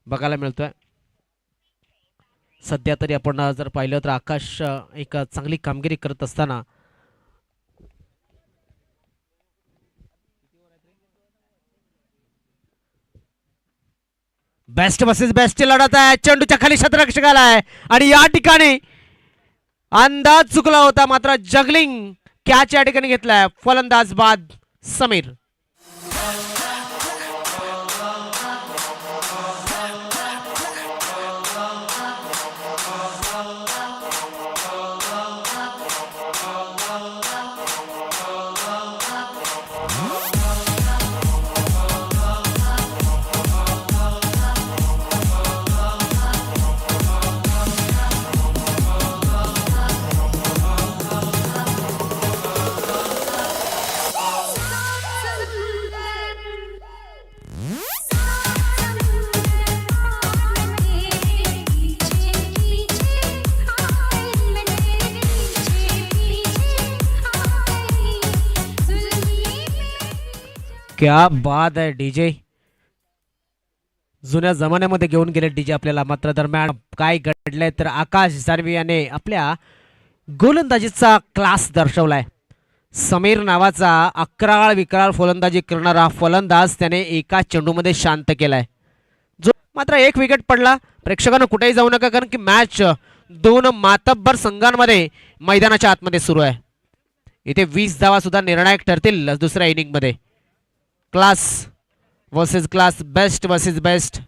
बघायला मिळतोय. सध्या तरी आपण जर पाहिलं तर आकाश एक चांगली कामगिरी करत असताना बेस्ट वर्सेस बेस्ट लढत आहे. चेंडूच्या खाली क्षेत्ररक्षकाला आहे आणि या ठिकाणी अंदाज चुकला होता, मात्र जगलिंग कॅच या ठिकाणी घेतलाय फलंदाज बाद समीर. क्या बात आहे डीजे. जुन्या जमान्यामध्ये घेऊन गेले डीजे आपल्याला. मात्र दरम्यान काय घडलंय तर आकाश जान्हवी याने आपल्या गोलंदाजीचा क्लास दर्शवलाय. समीर नावाचा अकराळ विक्राळ फलंदाजी करणारा फलंदाज त्याने एका चेंडूमध्ये शांत केलाय. जो मात्र एक विकेट पडला. प्रेक्षकांना कुठेही जाऊ नका, कारण की मॅच दोन मातब्बर संघांमध्ये मैदानाच्या आतमध्ये सुरू आहे. इथे 20 धावा सुद्धा निर्णायक ठरतील दुसऱ्या इनिंग मध्ये. Class versus class, best versus best,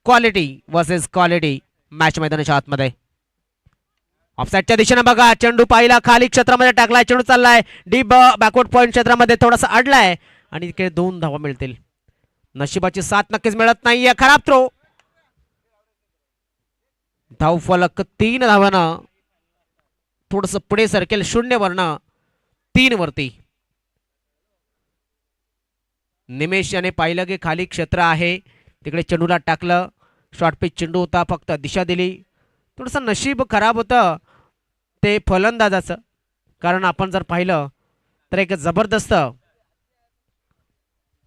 quality versus quality match मैदानाच्या आतमध्ये. ऑफसाईडच्या दिशेने बघा, चेंडू पाहिला, खाली क्षेत्रामध्ये टाकलाय, चेंडू चाललाय डीप बॅकवर्ड पॉइंट क्षेत्रामध्ये थोडासा अडलाय आणि इकडे 2 धावा मिळतील. नशिबाची साथ नक्कीच मिळत नाहीये. खराब थ्रो. धाव फलक 3 धावानं थोडस पुढे सरकेल 0 वरनं 3 वरती. निमेश याने पाहिलं की खाली क्षेत्र आहे, तिकडे चेंडूला टाकलं. शॉर्ट पिच चेंडू होता, फक्त दिशा दिली. थोडंसं नशीब खराब होतं ते फलंदाजाचं, कारण आपण जर पाहिलं तर एक जबरदस्त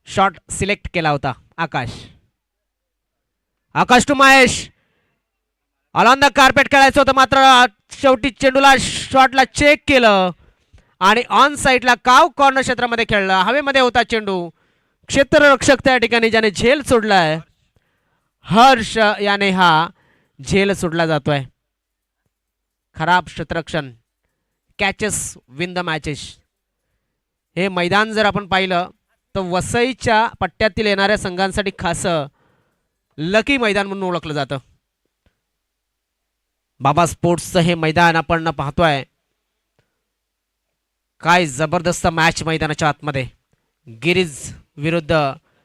शॉट सिलेक्ट केला होता Akash. Akash to Mahesh, on the carpet खेळायचं होतं, मात्र शेवटी चेंडूला शॉटला चेक केलं आणि ऑन साईडला काव कॉर्नर क्षेत्रामध्ये खेळलं. हवेमध्ये होता चेंडू. क्षेत्ररक्षक त्या ठिकाणी ज्याने झेल सोडलाय, हर्ष याने हा झेल सोडला जातोय. खराब क्षेत्ररक्षण, कॅचेस विन द मॅचेस. हे मैदान जर आपण पाहिलं तर वसईच्या पट्ट्यातील येणाऱ्या संघांसाठी खास लकी मैदान म्हणून ओळखलं जातं. बाबा स्पोर्ट्सचं हे मैदान आपण पाहतोय. काय जबरदस्त मॅच मैदानाच्या आतमध्ये. गिरीज विरुद्ध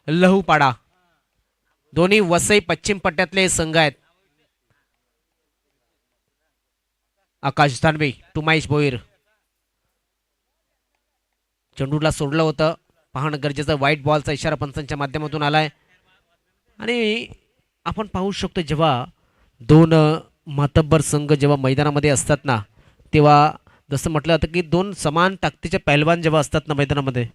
लहूपाडा, दोन्ही वसई पश्चिम पट्ट्यातले संघ आहेत. आकाश दानवे टू महेश भोईर. चेंडूला सोडलं होतं, पाहणं गरजेचं. व्हाईट बॉलचा इशारा पंचांच्या माध्यमातून आलाय आणि आपण पाहू शकतो जेव्हा 2 मातब्बर संघ जेव्हा मैदानामध्ये असतात ना, तेव्हा जसं म्हटलं जातं की 2 समान ताकदीचे पैलवान जेव्हा असतात ना मैदानामध्ये,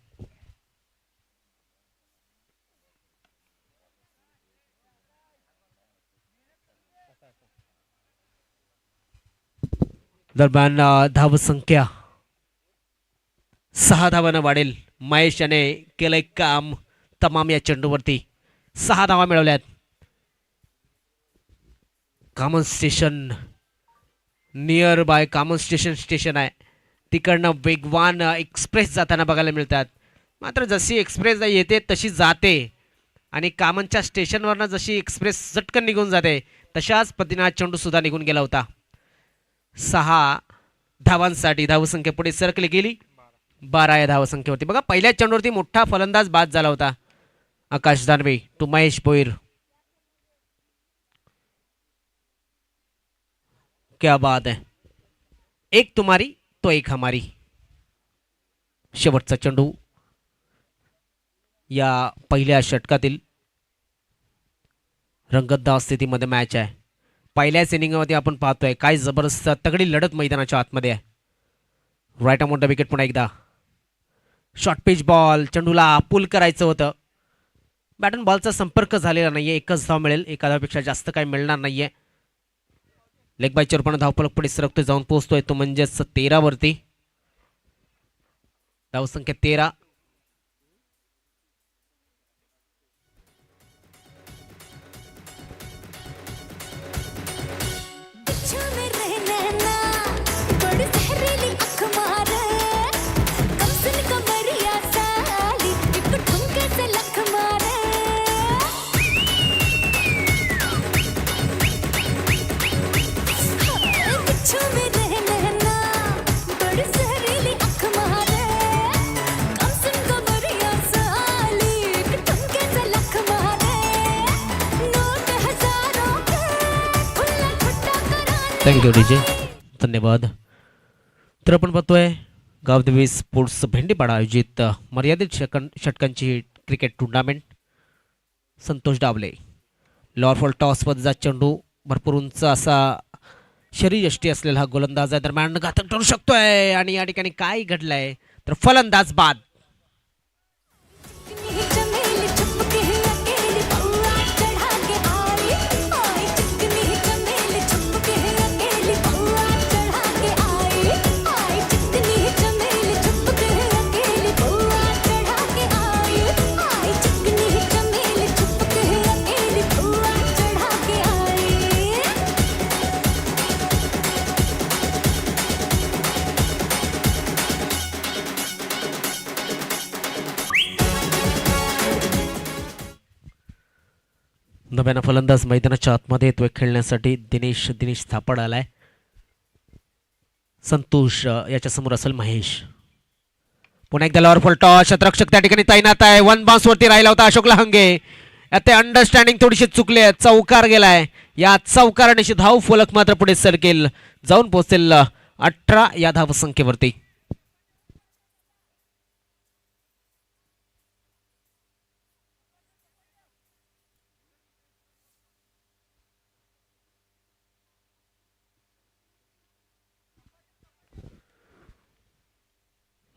दरम्यान धावसंख्या 6 धावांना वाढेल. महेश याने केलंय काम तमाम या चेंडूवरती. 6 धावा मिळवल्यात. Common station nearby common station आहे, तिकडनं वेगवान एक्सप्रेस जाताना बघायला मिळतात. मात्र जशी एक्सप्रेस येते तशी जाते आणि कामनच्या स्टेशनवरनं जशी एक्सप्रेस झटकन निघून जाते, तशाच पद्धतीने हा चेंडू सुद्धा निघून गेला होता. 6 धावांसाठी धावसंख्या पुढे सरकली गेली. 12 या धावसंख्येवरती. बघा, पहिल्या चेंडूवरती मोठा फलंदाज बाद झाला होता आकाश दानवे टू महेश भोईर. क्या बात है. एक तुम्हारी तो एक हमारी. शेवटचा चेंडू या पहिल्या षटकातील रंगतदार स्थितीमध्ये मॅच आहे. पहिल्याच इनिंगमध्ये आपण पाहतोय काय जबरदस्त तगडी लढत मैदानाच्या आतमध्ये आहे. राईट अमाउंट विकेट पुन्हा एकदा. शॉर्ट पिच बॉल, चेंडूला पुल करायचं होतं, बॅट अँड बॉलचा संपर्क झालेला नाहीये. एकच धाव मिळेल, एका धावापेक्षा जास्त काही मिळणार नाहीये. लेग बायच्या रूपाने धावफलक पुढे सरकतोय, जाऊन पोहोचतोय तो म्हणजेच 13 वरती. धावसंख्या 13. थँक्यू डीजे, धन्यवाद. तर आपण पाहतोय गावदेवी स्पोर्ट्स भेंडीपाडा आयोजित मर्यादित षटकांची cricket tournament. Santosh Dawale low full टॉसवरचा चेंडू, भरपूर उंच असा शरीरयष्टी असलेला हा गोलंदाज आहे, दरम्यान घातक ठरू शकतोय. आणि या ठिकाणी काय घडलंय तर फलंदाज बाद. नव्यानं फलंदाज मैदानाच्या आतमध्ये येतोय खेळण्यासाठी. दिनेश थापड आलाय. संतोष याच्या समोर असेल महेश. पुन्हा एकदा लॉर फॉल टॉस, शतरक्षक त्या ठिकाणी तैनात आहे. वन बाउन्स वरती राहिला होता अशोक लहंगे. ते अंडरस्टँडिंग थोडीशी चुकली आहे, चौकार गेलाय. या चौकाराने धाव फलक मात्र पुढे सरकेल, जाऊन पोहोचेल 18 या धाव संख्येवरती.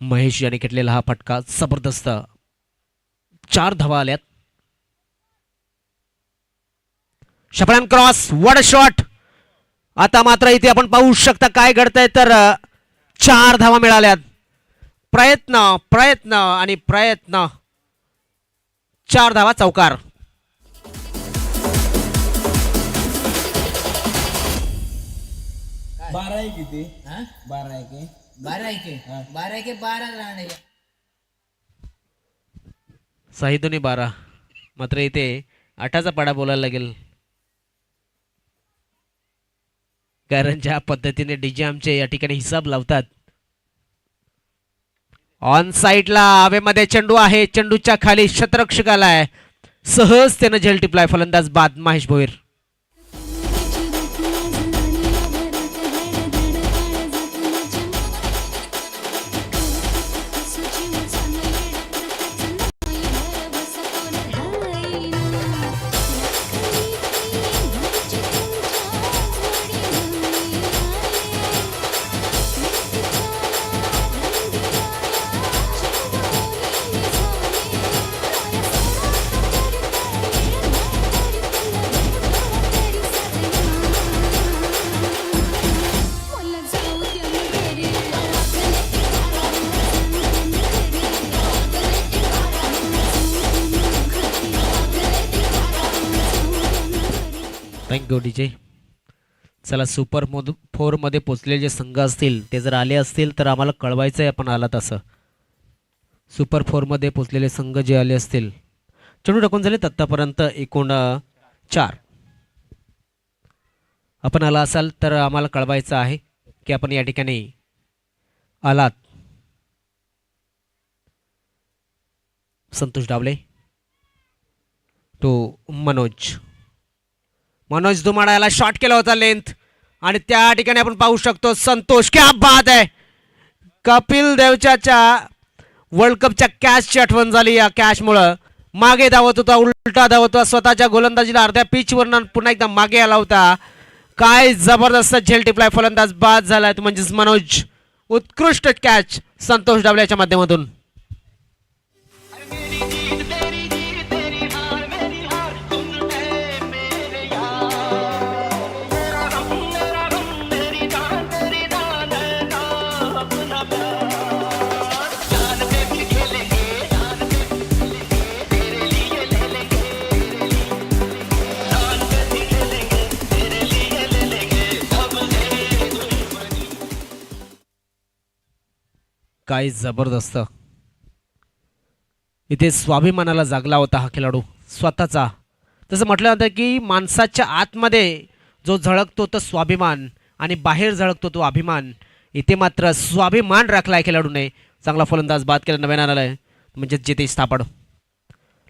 महेश याने घेतलेला हा फटका जबरदस्त. 4 धावा आल्यात. शपळान क्रॉस, वड शॉट. आता मात्र इथे आपण पाहू शकता काय घडतंय तर 4 धावा मिळाल्यात. प्रयत्न आणि प्रयत्न. 4 धावा, चौकार. किती? 12 राहणे. साहिदोनी 12. मात्र इथे 8चा पाडा बोलायला लागेल, कारण ज्या पद्धतीने डीजे आमचे या ठिकाणी हिसाब लावतात. ऑन साइडला हवेमध्ये चेंडू आहे, चेंडूच्या खाली शतरक्षक आलाय, सहज त्यानं झेल टिपलाय. फलंदाज बाद महेश भोईर. Thank you DJ. चला, सुपर 4 मध्ये पोचलेले जे संघ असतील ते जर आले असतील तर आम्हाला कळवायचं आहे आपण आला तसं. सुपर 4 मध्ये पोचलेले संघ जे आले असतील, चेंडू टाकून झाले आत्तापर्यंत एकूण 4. आपण आला असाल तर आम्हाला कळवायचं आहे की आपण या ठिकाणी आलात. संतोष डावले तो मनोज धुमाडा याला शॉट केला होता लेंथ, आणि त्या ठिकाणी आपण पाहू शकतो संतोष. क्या बात आहे. कपिल देवच्या वर्ल्ड कपच्या कॅचची आठवण झाली. या कॅचमुळं मागे धावत होता, उलटा धावत होता, स्वतःच्या गोलंदाजीला अर्ध्या पिचवरनं पुन्हा एकदा मागे आला होता. काय जबरदस्त झेल टिपलाय. फलंदाज बाद झालाय म्हणजेच मनोज. उत्कृष्ट कॅच संतोष डावल्याच्या माध्यमातून. काय जबरदस्त. इथे स्वाभिमानाला जागला होता हा खेळाडू स्वतःचा. तसं म्हटलं जातं की माणसाच्या आतमध्ये जो झळकतो तो स्वाभिमान आणि बाहेर झळकतो तो अभिमान. इथे मात्र स्वाभिमान राखलाय खेळाडूने. चांगला फलंदाज बाद केला नव्यानं आलाय म्हणजे जितेश थापड.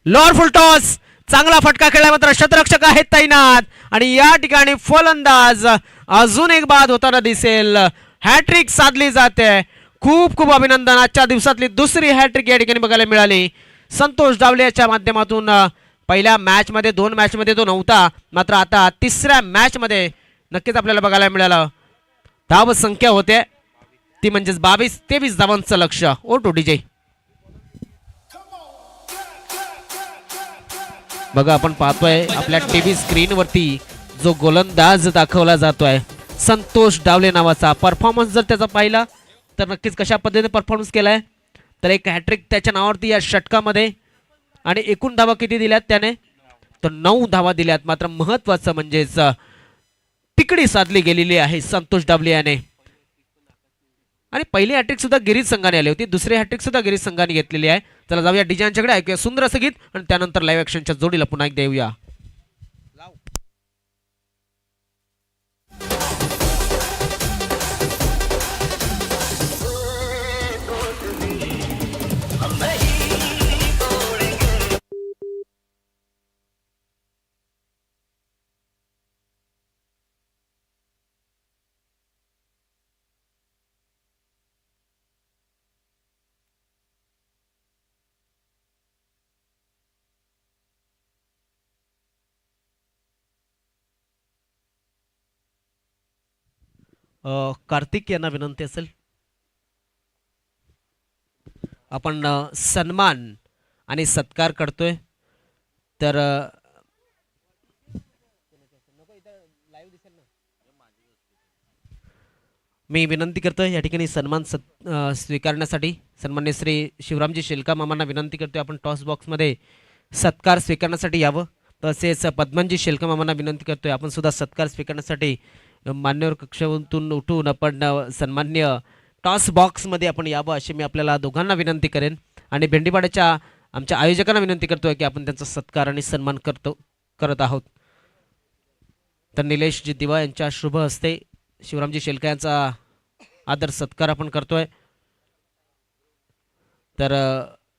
लॉर फुलटॉस चांगला फटका खेळला मात्र शतरक्षक आहेत तैनात आणि या ठिकाणी फलंदाज अजून एक बाद होताना दिसेल. हॅट्रिक साधली जाते. खूप खूप अभिनंदन. आजच्या दिवसातली दुसरी हॅट्रिक या ठिकाणी बघायला मिळाली संतोष डावले याच्या माध्यमातून. पहिल्या मॅचमध्ये 2 मॅचमध्ये तो नव्हता मात्र आता तिसऱ्या मॅचमध्ये नक्कीच आपल्याला बघायला मिळालं. धाव संख्या होते ती म्हणजेच 22-23 धावांचं लक्ष. ओ टू डीजे बघा आपण पाहतोय आपल्या टीव्ही स्क्रीनवरती जो गोलंदाज दाखवला जातोय संतोष डावले नावाचा. परफॉर्मन्स जर त्याचा पाहिला तर नक्कीच कशा पद्धतीने परफॉर्मन्स केलाय तर एक हॅट्रिक त्याच्या नावावरती या षटकामध्ये आणि एकूण धावा किती दिल्यात त्याने तर 9 धावा दिल्यात. मात्र महत्वाचं म्हणजेच तिकडी साधली गेलेली आहे संतोष डावले याने. आणि पहिली हॅट्रिक सुद्धा गिरीज संघाने आली होती. दुसरी हॅट्रिक सुद्धा गिरीज संघाने घेतलेली आहे. चला जाऊया डिजाईनच्याकडे ऐकूया सुंदर असं गीत आणि त्यानंतर लाईव्ह ऍक्शनच्या जोडीला पुन्हा एकदा येऊया. कार्तिक यांना विनंती असेल आपण सन्मान आणि सत्कार करतोय तर मी विनंती करतोय या ठिकाणी सन्मान स्वीकारण्यासाठी सन्मान्य श्री शिवरामजी शेलका मामांना विनंती करतोय आपण टॉस बॉक्समध्ये सत्कार स्वीकारण्यासाठी यावं. तसेच पद्मनजी शेलका मामांना विनंती करतोय आपण सुद्धा सत्कार स्वीकारण्यासाठी मान्यवर कक्षातून उठून आपण सन्मान्य टॉस बॉक्समध्ये आपण यावं अशी मी आपल्याला दोघांना विनंती करेन. आणि भेंडीपाड्याच्या आमच्या आयोजकांना विनंती करतोय की आपण त्यांचा सत्कार आणि सन्मान करत आहोत. तर निलेशजी दिवा यांच्या शुभ हस्ते शिवरामजी शेलका यांचा आदर सत्कार आपण करतोय. तर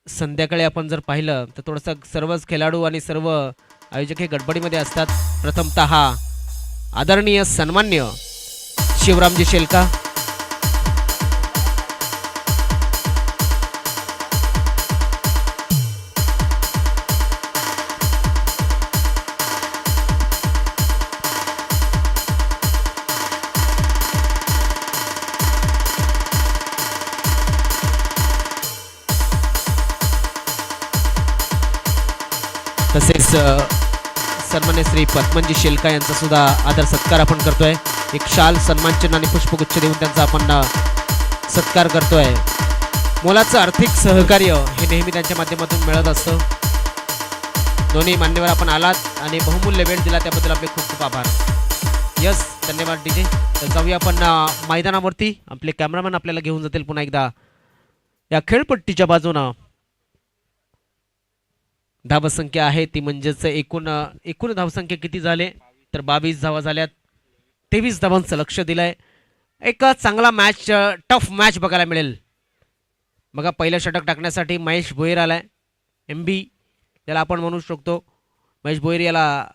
संध्याकाळी आपण जर पाहिलं तर थोडंसं सर्वच खेळाडू आणि सर्व आयोजक हे गडबडीमध्ये असतात. प्रथमतः आदरणीय सन्मान्य शिवरामजी शेलका तसेच सन्मान्य श्री पद्मनजी शेलका यांचा सुद्धा आदर सत्कार आपण करतोय. एक शाल सन्मानचिन्ह आणि पुष्पगुच्छ देऊन त्यांचा आपण सत्कार करतोय. मोलाचं आर्थिक सहकार्य हे नेहमी त्यांच्या माध्यमातून मिळत असतं. दोन्ही मान्यवर आपण आलात आणि बहुमूल्य वेळ दिला त्याबद्दल आपले खूप खूप आभार. यस धन्यवाद डीजे. तर जाऊया आपण मैदानावरती. आपले कॅमेरामॅन आपल्याला घेऊन जातील पुन्हा एकदा या खेळपट्टीच्या बाजूनं. धावसंख्या आहे ती म्हणजेच एकूण धावसंख्या किती झाले तर 22 धावा झाल्यात. 23 धावांचं लक्ष दिलंय. एक चांगला मॅच टफ मॅच बघायला मिळेल. बघा पहिलं षटक टाकण्यासाठी महेश भोईर आलाय. MB याला आपण म्हणू शकतो. महेश भोईर याला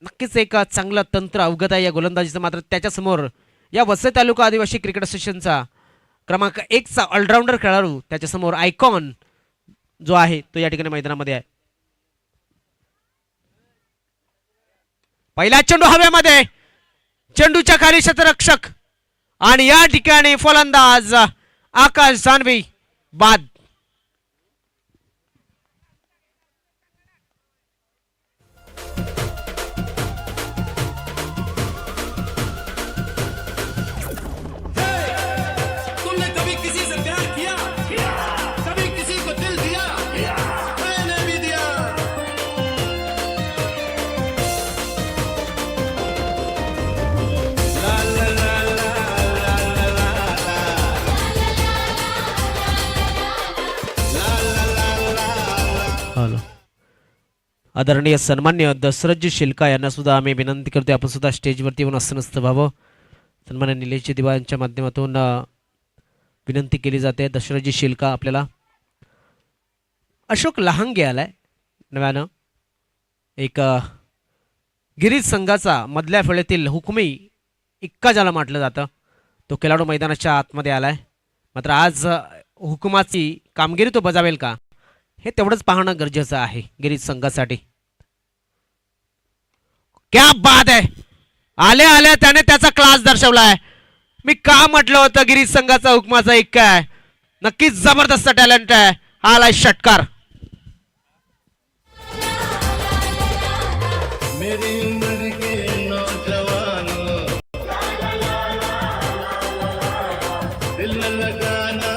नक्कीच एक चांगलं तंत्र अवगत आहे या गोलंदाजीचं. मात्र त्याच्यासमोर या वसई तालुका आदिवासी क्रिकेट असोसिएशनचा क्रमांक 1चा ऑलराऊंडर खेळाडू त्याच्यासमोर आयकॉन जो आहे तो या ठिकाणी मैदानामध्ये आहे. पहिला चेंडू हवेमध्ये. चेंडूच्या खाली क्षेत्ररक्षक आणि या ठिकाणी फलंदाज आकाश जानवी बाद. तुमने कभी किसी से प्यार किया? कभी किसी को दिल दिया? मैंने भी दिया. ला ला ला ला ला ला ला. आदरणीय सन्मान्य दशरथजी शिलका यांना सुद्धा आम्ही विनंती करतो आपण सुद्धा स्टेजवरती येऊन असं व्हावं. सन्मान्य निलेशजी दिवा यांच्या माध्यमातून विनंती केली जाते. दशरथजी शिलका आपल्याला. अशोक लहांगे आलाय नव्यानं. एक गिरीज संघाचा मधल्या फळीतील हुकमी इक्का ज्याला म्हटलं जातं तो खेळाडू मैदानाच्या आतमध्ये आलाय. मात्र आज हुकुमाची कामगिरी तो बजावेल का हे तेवढंच पाहणं गरजेचं आहे गिरीज संघासाठी. क्या बात आहे. आल्या आल्या त्याने त्याचा क्लास दर्शवलाय. मी का म्हटलं होतं गिरीज संघाचा हुकमाचा इक्का आहे. नक्कीच जबरदस्त टॅलेंट आहे. हा आलाय षटकार. मेरी उम्र के नौजवान दिल न लगाना.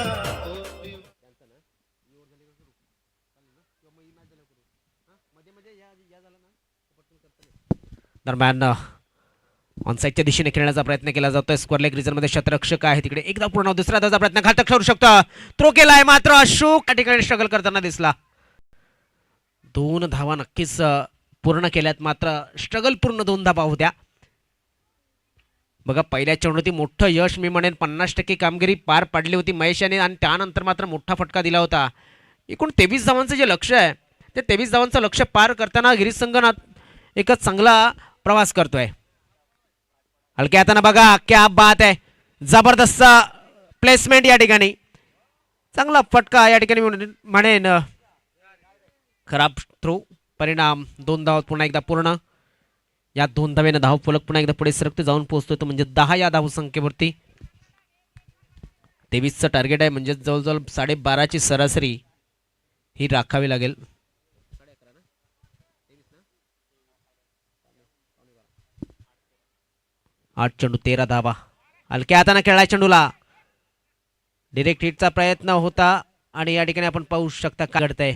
दरम्यान ऑनसाईडच्या दिशेने खेळण्याचा प्रयत्न केला जातोय. स्क्वेअर लेग रिजनमध्ये क्षेत्ररक्षक आहे तिकडे. एकदा पूर्ण दुसऱ्या धावाचा प्रयत्न घातक ठरू शकतो. थ्रो केलाय मात्र अशोक त्या ठिकाणी स्ट्रगल करताना दिसला. 2 धावा नक्कीच पूर्ण केल्यात मात्र स्ट्रगल पूर्ण 2 धावा होत्या. बघा पहिल्या चेंडूवरती मोठं यश मी म्हणेन 50% कामगिरी पार पाडली होती महेश याने आणि त्यानंतर मात्र मोठा फटका दिला होता. एकूण 23 धावांचं जे लक्ष्य आहे ते 23 धावांचं लक्ष्य पार करताना गिरीज संघ एक चांगला प्रवास करतोय. हलक्या हाताने बघा क्या बात आहे. जबरदस्त प्लेसमेंट या ठिकाणी. चांगला फटका या ठिकाणी म्हणेन. खराब थ्रो परिणाम 2 धावा पुन्हा एकदा पूर्ण. या 2 धावेने धाव फलक पुन्हा एकदा पुढे सरकते जाऊन पोहोचतोय तो म्हणजे 10 या धावसंख्येवरती. 23चं टार्गेट आहे म्हणजे जवळजवळ 12.5ची सरासरी ही राखावी लागेल. 8 चेंडू 13 धावा. हलक्या हाताने खेळला चेंडूला. डिरेक्ट हिटचा प्रयत्न होता आणि या ठिकाणी आपण पाहू शकता काय घडतंय.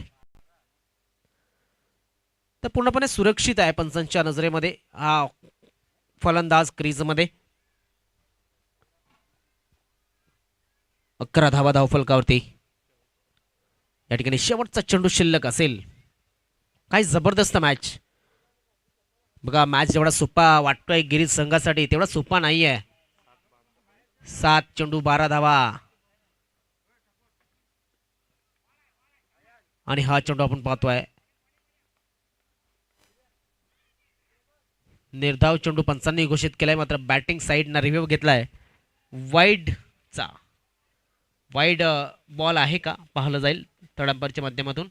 तर पूर्णपणे सुरक्षित आहे पंचांच्या नजरेमध्ये हा फलंदाज क्रीजमध्ये. 11 धावा धावफलकावरती. या ठिकाणी शेवटचा चेंडू शिल्लक असेल. काय जबरदस्त मॅच. बघा मॅच जेवढा सोपा वाटतोय गिरीज संघासाठी तेवढा सोपा नाहीये. 7 चेंडू 12 धावा आणि हा चेंडू आपण पाहतोय निर्धाव चेंडू पंचांनी घोषित केलाय मात्र बॅटिंग साईडनं रिव्ह्यू घेतलाय. वाईडचा वाईड बॉल आहे का पाहिलं जाईल थर्ड अंपायरच्या माध्यमातून.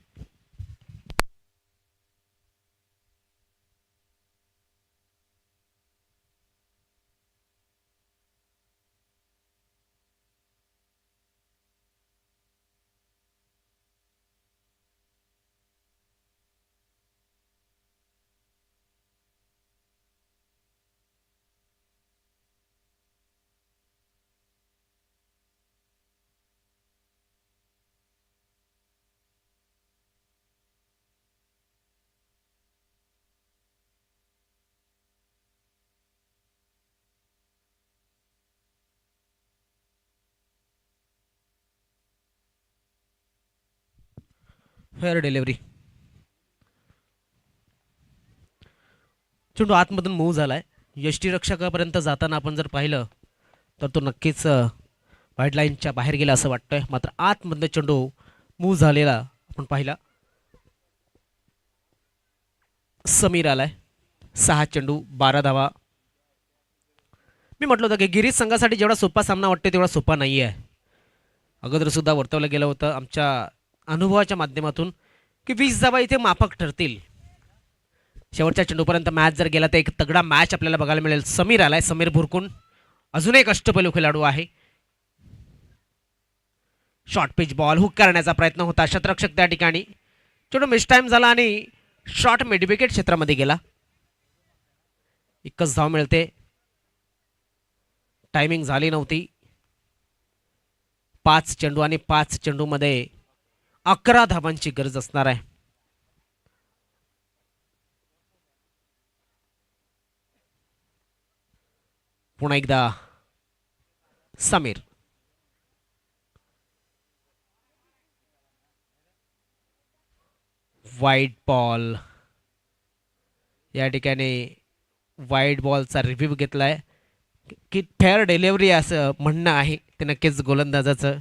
Fair delivery. चेंडू आतमधून मूव्ह झालाय. यष्टीरक्षकापर्यंत जाताना आपण जर पाहिलं तर तो नक्कीच व्हाईट लाईनच्या बाहेर गेला असं वाटतंय मात्र आतमधनं चेंडू मूव्ह झालेला आपण पाहिला. समीर आलाय. 6 चेंडू 12 धावा. मी म्हटलं होतं की गिरीज संघासाठी जेवढा सोपा सामना वाटतो तेवढा सोपा नाही आहे. अगोदर सुद्धा वर्तवलं गेलं होतं आमच्या अनुभवाच्या माध्यमातून की 20 धावा इथे माफक ठरतील. शेवटच्या चेंडूपर्यंत मॅच जर गेला तर एक तगडा मॅच आपल्याला बघायला मिळेल. समीर आलाय. समीर भुरकून अजून एक अष्टपैलू खेळाडू आहे. शॉर्ट पिच बॉल हुक करण्याचा प्रयत्न होता. क्षेत्ररक्षक त्या ठिकाणी चेंडू मिस टाइम झाला आणि शॉर्ट मिड विकेट क्षेत्रामध्ये गेला. एकच धाव मिळते. टायमिंग झाली नव्हती. 5 चेंडू आणि 5 चेंडूमध्ये 11 धावांची गरज असणार आहे. पुन्हा एकदा समीर. वाईड बॉल या ठिकाणी वाईड बॉलचा रिव्ह्यू घेतलाय की फेअर डिलिव्हरी असं म्हणणं आहे ते नक्कीच गोलंदाजाचं.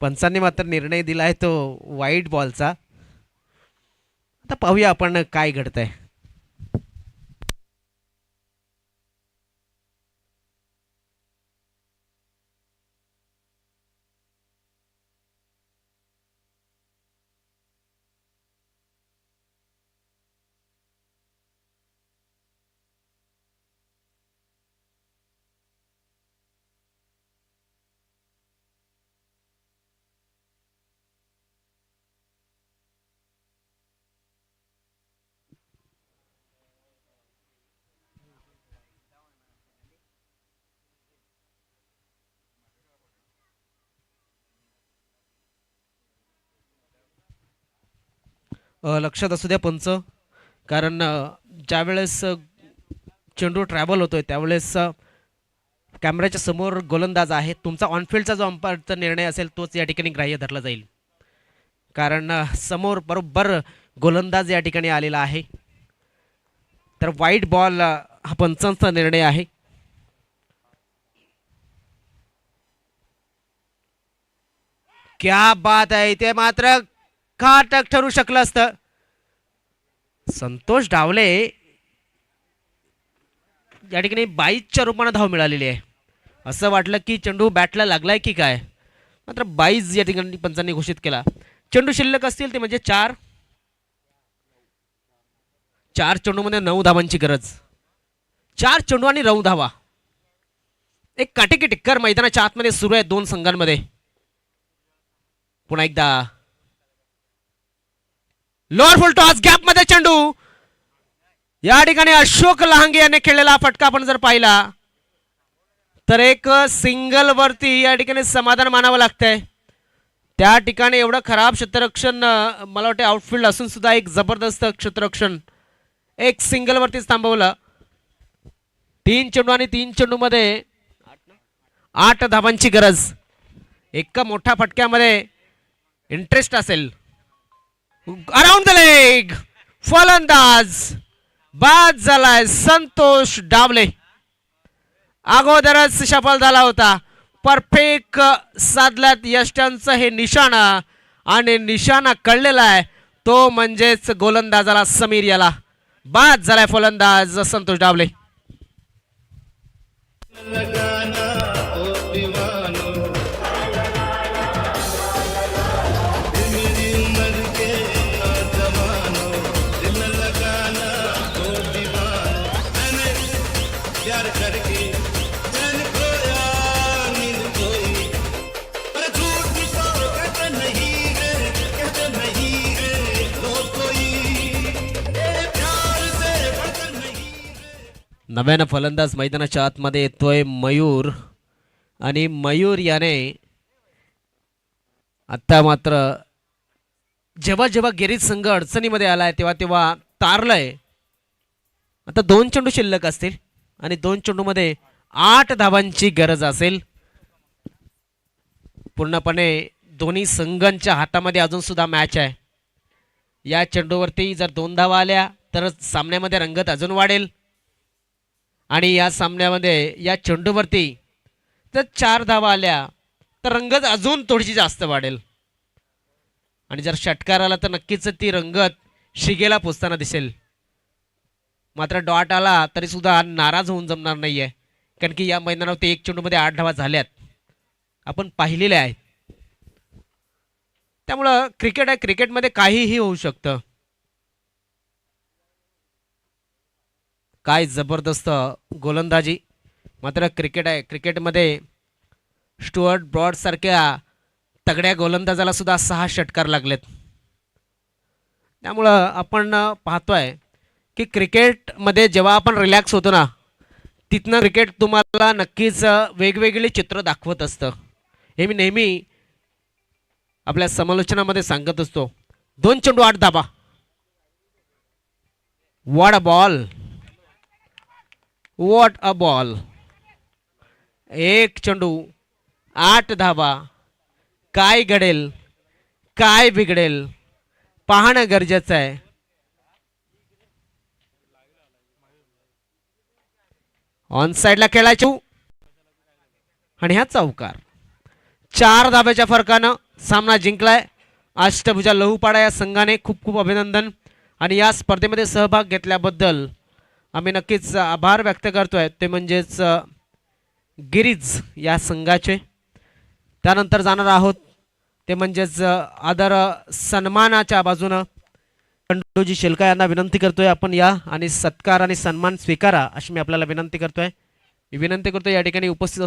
पंचांनी मात्र निर्णय दिला आहे तो वाईड बॉलचा. आता पाहूया आपण काय घडतंय. लक्षात असू द्या पंच, कारण ज्यावेळेस चेंडू ट्रॅव्हल होतोय त्यावेळेस कॅमेऱ्याच्या समोर गोलंदाज आहे. तुमचा ऑनफिल्डचा जो अंपायरचा निर्णय असेल तोच या ठिकाणी ग्राह्य धरला जाईल, कारण समोर बरोबर गोलंदाज या ठिकाणी आलेला आहे. तर वाईट बॉल हा पंचांचा निर्णय आहे. क्या बात आहे, ते मात्र घातक ठरू शकलं असतं. संतोष डावले या ठिकाणी 22च्या रूपाने धाव मिळालेली आहे. असं वाटलं की चेंडू बॅटला लागलाय की काय, मात्र 22 या ठिकाणी पंचांनी घोषित केला. चेंडू शिल्लक असतील ते म्हणजे 4 चेंडूमध्ये 9 धावांची गरज. 4 चेंडू आणि 9 धावा. एक काटेकी टिक्कर मैदानाच्या आतमध्ये सुरू आहे दोन संघांमध्ये. पुन्हा एकदा लोअर फुल टॉस गॅप मध्ये चेंडू. या ठिकाणी अशोक लहांगे याने खेळलेला फटका आपण जर पाहिला तर एक सिंगल वरती या ठिकाणी समाधान मानावं लागतंय. त्या ठिकाणी एवढं खराब क्षेत्ररक्षण, मला वाटतं आउटफील्ड असून सुद्धा एक जबरदस्त क्षेत्ररक्षण, एक सिंगल वरतीच थांबवलं. 3 चेंडू आणि 3 चेंडू मध्ये 8 धावांची गरज. एका मोठ्या फटक्यामध्ये इंटरेस्ट असेल. अराउंड द लेग फलंदाज बाद झालाय संतोष डावले. अगोदरच सफल झाला होता. परफेक्ट साधल्यात यष्ट्यांचं हे निशाणा, आणि निशाणा कळलेला आहे तो म्हणजेच गोलंदाजाला समीर याला. बाद झालाय फलंदाज संतोष डावले. लगाना ओ दीवानो, मेरी उम्र के नौजवानो, दिल लगाना ओ दीवानो. मैंने प्यार करके चैन खोया, नींद खोई, पर झूठ तो कहते नहीं है वो कोई, ये प्यार से बढ़कर नहीं. नव्यानं फलंदाज मैदानाच्या आतमध्ये येतोय मयूर, आणि मयूर याने आता मात्र जेव्हा जेव्हा गिरीश संघ अडचणीमध्ये आलाय तेव्हा तेव्हा तारलंय. आता 2 चेंडू शिल्लक असतील आणि 2 चेंडूमध्ये 8 धावांची गरज असेल. पूर्णपणे दोन्ही संघांच्या हातामध्ये अजून सुद्धा मॅच आहे. या चेंडूवरती जर 2 धावा आल्या तर सामन्यामध्ये रंगत अजून वाढेल, आणि या सामन्यामध्ये या चेंडूवरती जर 4 धावा आल्या तर रंगत अजून थोडीशी जास्त वाढेल, आणि जर षटकार आला तर नक्कीच ती रंगत शिगेला पोचताना दिसेल. मात्र डॉट आला तरी सुद्धा नाराज होऊन जमणार नाहीये, कारण की या मैदानावरती 1 चेंडूमध्ये 8 धावा झाल्यात, आपण पाहिलेले आहेत. त्यामुळं क्रिकेट आहे, क्रिकेटमध्ये काहीही होऊ शकतं. काय जबरदस्त गोलंदाजी. मात्र क्रिकेट आहे, क्रिकेटमध्ये स्टुअर्ट ब्रॉड सारख्या तगड्या गोलंदाजाला सुद्धा 6 षटकार लागलेत. त्यामुळं आपण पाहतोय की क्रिकेटमध्ये जेव्हा आपण रिलॅक्स होतो ना, तिथनं क्रिकेट तुम्हाला नक्कीच वेगवेगळी चित्र दाखवत असतं. हे मी नेहमी आपल्या समालोचनामध्ये सांगत असतो. 2 चेंडू 8 धावा. What a ball, what a ball. 1 चेंडू 8 धावा. काय घडेल काय बिघडेल पाहणं गरजेचं आहे. ऑन साइडला खेळायचो आणि ह्या चौकार. 4 धाब्याच्या फरकानं सामना जिंकलाय अष्टभुजा लहूपाडा या संघाने. खूप खूप अभिनंदन आणि या स्पर्धेमध्ये सहभाग घेतल्याबद्दल आम्ही नक्कीच आभार व्यक्त करतोय ते म्हणजेच गिरीज या संघाचे. त्यानंतर जाणार आहोत ते म्हणजेच आदर सन्मानाच्या बाजूनं खंडूजी शेलका यांना विनंती करतोय आपण या आणि सत्कार आणि सन्मान स्वीकारा अशी मी आपल्याला विनंती करतोय. मी विनंती करतोय या ठिकाणी उपस्थित